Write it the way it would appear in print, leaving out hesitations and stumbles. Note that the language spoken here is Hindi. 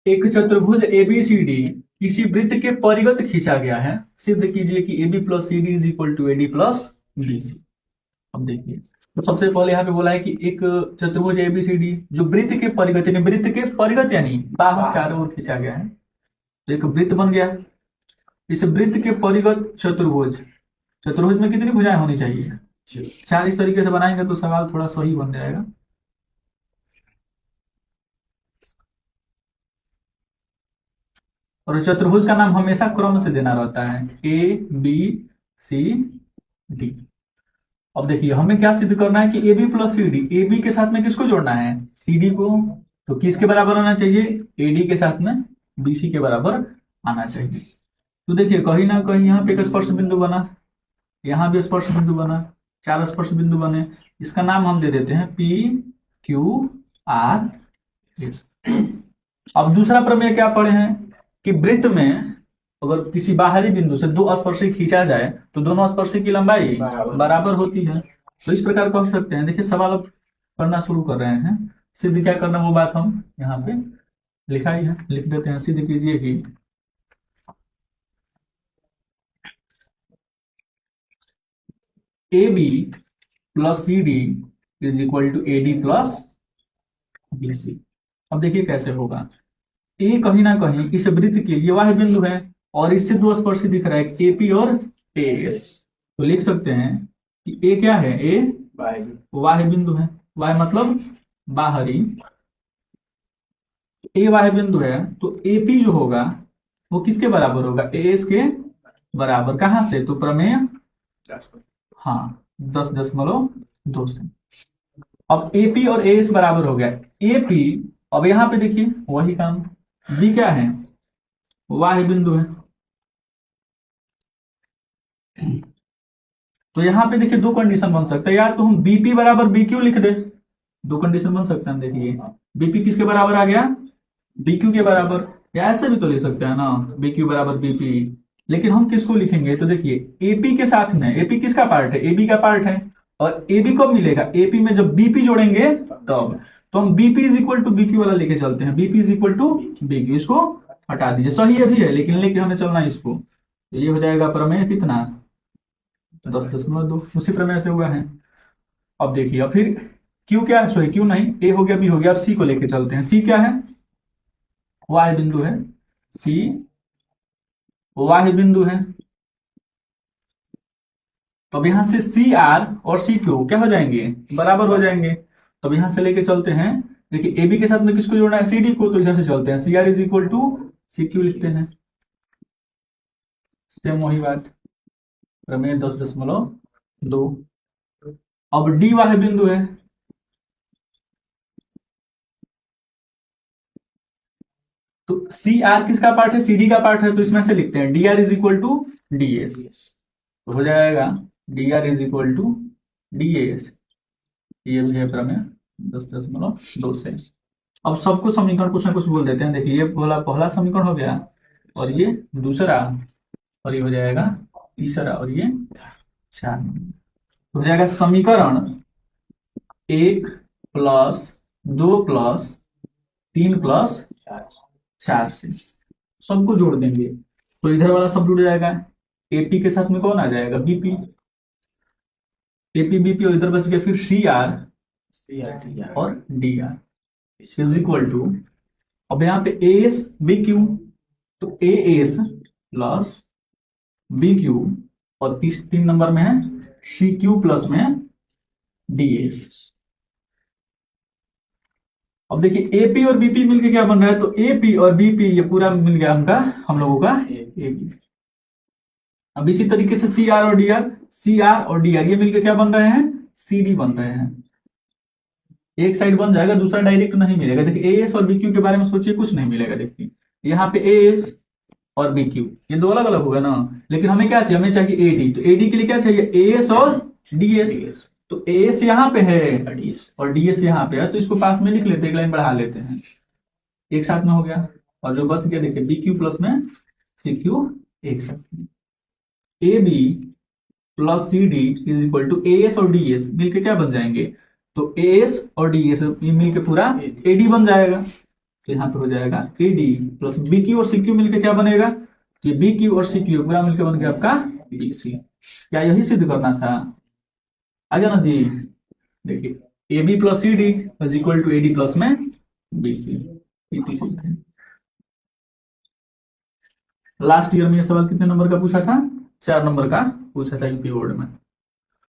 एक चतुर्भुज एबीसीडी किसी वृत्त के परिगत खींचा गया है, सिद्ध कीजिए कि AB plus CD is equal to AD plus BC। अब देखिए, तो सबसे पहले यहाँ पे बोला है कि एक चतुर्भुज एबीसीडी जो वृत्त के परिगत यानी वृत्त के परिगत यानी बाहर चारों ओर खींचा गया है, तो एक वृत्त बन गया। इस वृत्त के परिगत चतुर्भुज, चतुर्भुज में कितनी भुजाएं होनी चाहिए? 4। इस तरीके से बनाएंगे तो सवाल थोड़ा सही बन जाएगा। और चतुर्भुज का नाम हमेशा क्रम से देना रहता है, ABCD। अब देखिए हमें क्या सिद्ध करना है कि AB प्लस CD, AB के साथ में किसको जोड़ना है? CD को। तो किसके बराबर होना चाहिए? AD के साथ में BC के बराबर आना चाहिए। तो देखिए कहीं ना कहीं यहाँ पे एक स्पर्श बिंदु बना, यहाँ भी स्पर्श बिंदु बना, 4 स्पर्श बिंदु बने। इसका नाम हम दे देते हैं PQRS। अब दूसरा प्रमेय क्या पढ़े हैं कि वृत्त में अगर किसी बाहरी बिंदु से 2 स्पर्शी खींचा जाए तो दोनों स्पर्शी की लंबाई बराबर होती है। तो इस प्रकार कह सकते हैं। देखिए सवाल अब करना शुरू कर रहे हैं। सिद्ध क्या करना वो बात हम यहाँ पे लिखा ही है, लिख देते हैं। सिद्ध कीजिए कि AB plus CD is equal to AD plus BC। अब देखिए कैसे होगा। ए कहीं ना कहीं इस वृत्त के लिए वाह बिंदु है और इससे 2 स्पर्शी दिख रहा है KP और AS। तो लिख सकते हैं कि ए क्या है? ए वाह बिंदु है। वाह मतलब बाहरी, ए वाह बिंदु है तो AP जो होगा वो किसके बराबर होगा? AS के बराबर। कहां से? तो प्रमेय, हाँ 10.2 से। अब AP और AS बराबर हो गया। AP अब यहाँ पे देखिए वही काम, B क्या है? वाह बिंदु है। तो यहाँ पे देखिए 2 कंडीशन बन सकता है, या तो हम BP बराबर BQ लिख दे। 2 कंडीशन बन सकता है। देखिए BP किसके बराबर आ गया? BQ के बराबर। या ऐसे भी तो लिख सकते हैं ना, BQ बराबर BP। लेकिन हम किसको लिखेंगे? तो देखिए AP के साथ में, AP किसका पार्ट है? AB का पार्ट है। और AB कब मिलेगा? AP में जब BP जोड़ेंगे तब। तो हम BP is equal to BQ वाला लेके चलते हैं। BP is equal to BQ, इसको हटा दीजिए। सही है भी है लेकिन लेके हमें चलना है इसको। तो ये हो जाएगा प्रमेय कितना? 10.2। उसी प्रमेय से हुआ है। अब देखिए अब फिर क्यू क्या है? सॉरी क्यू नहीं, ए हो गया, बी हो गया। अब सी को लेके चलते हैं। सी क्या है? वाह बिंदु है। सी वाह बिंदु है। तो अब यहां से सी आर और सी क्यू क्या हो जाएंगे? बराबर हो जाएंगे। तो अब यहां से लेके चलते हैं। देखिए ए बी के साथ में किसको जोड़ना है? सी डी को। तो इधर से चलते हैं। C R is equal to C Q लिखते हैं। सेम वही बात, प्रमेय 10.2। अब डी वाह बिंदु है। तो सी आर किसका पार्ट है? CD का पार्ट है। तो इसमें से लिखते हैं D R is equal to DS। तो हो जाएगा D R is equal to DS। ये भी है प्रमेय 10.2 से। अब सबको समीकरण कुछ ना कुछ बोल देते हैं। देखिए ये बोला पहला समीकरण हो गया, और ये दूसरा, और ये हो जाएगा तीसरा, और ये 4 हो जाएगा। समीकरण 1 प्लस 2 प्लस 3 प्लस 4 से सबको जोड़ देंगे तो इधर वाला सब जुड़ जाएगा। AP के साथ में कौन आ जाएगा? BP। AP BP और इधर बच गया फिर CR और DR इज इक्वल टू, अब यहाँ पे AS BQ, तो AS प्लस BQ और 3 नंबर में है CQ प्लस में DS। अब देखिए AP और BP मिलके क्या बन रहा है? तो AP और BP ये पूरा मिल गया हम लोगों का AB। अब इसी तरीके से CR और DR ये मिलके क्या बन रहे हैं? CD बन रहे हैं। एक साइड बन जाएगा, दूसरा डायरेक्ट नहीं मिलेगा। देखिए AS और BQ के बारे में सोचिए, कुछ नहीं मिलेगा। देखिए यहाँ पे AS और BQ ये 2 अलग अलग होगा ना, लेकिन हमें क्या चाहिए? हमें चाहिए AD। तो AD के लिए क्या चाहिए? AS और DS। तो AS यहाँ पे है और DS यहाँ पे है, तो इसको पास में लिख लेते हैं, एक लाइन बढ़ा लेते हैं, एक साथ में हो गया। और जो बच गया देखिए BQ प्लस में CQ एक साथ में। AB plus CD is equal to AS और DS मिलके क्या बन जाएंगे? तो AS और DS मिलके पूरा AD बन जाएगा। तो यहाँ पे हो जाएगा AD प्लस BQ और CQ मिलकर क्या बनेगा, कि BQ और CQ पूरा मिलकर बन गया आपका BC। क्या यही सिद्ध करना था? आ गया ना जी। देखिए AB plus CD is equal to AD plus में BC। इतनी सिद्ध है। लास्ट ईयर में ये सवाल कितने नंबर का पूछा था? 4 नंबर का पूछा था यूपी बोर्ड में।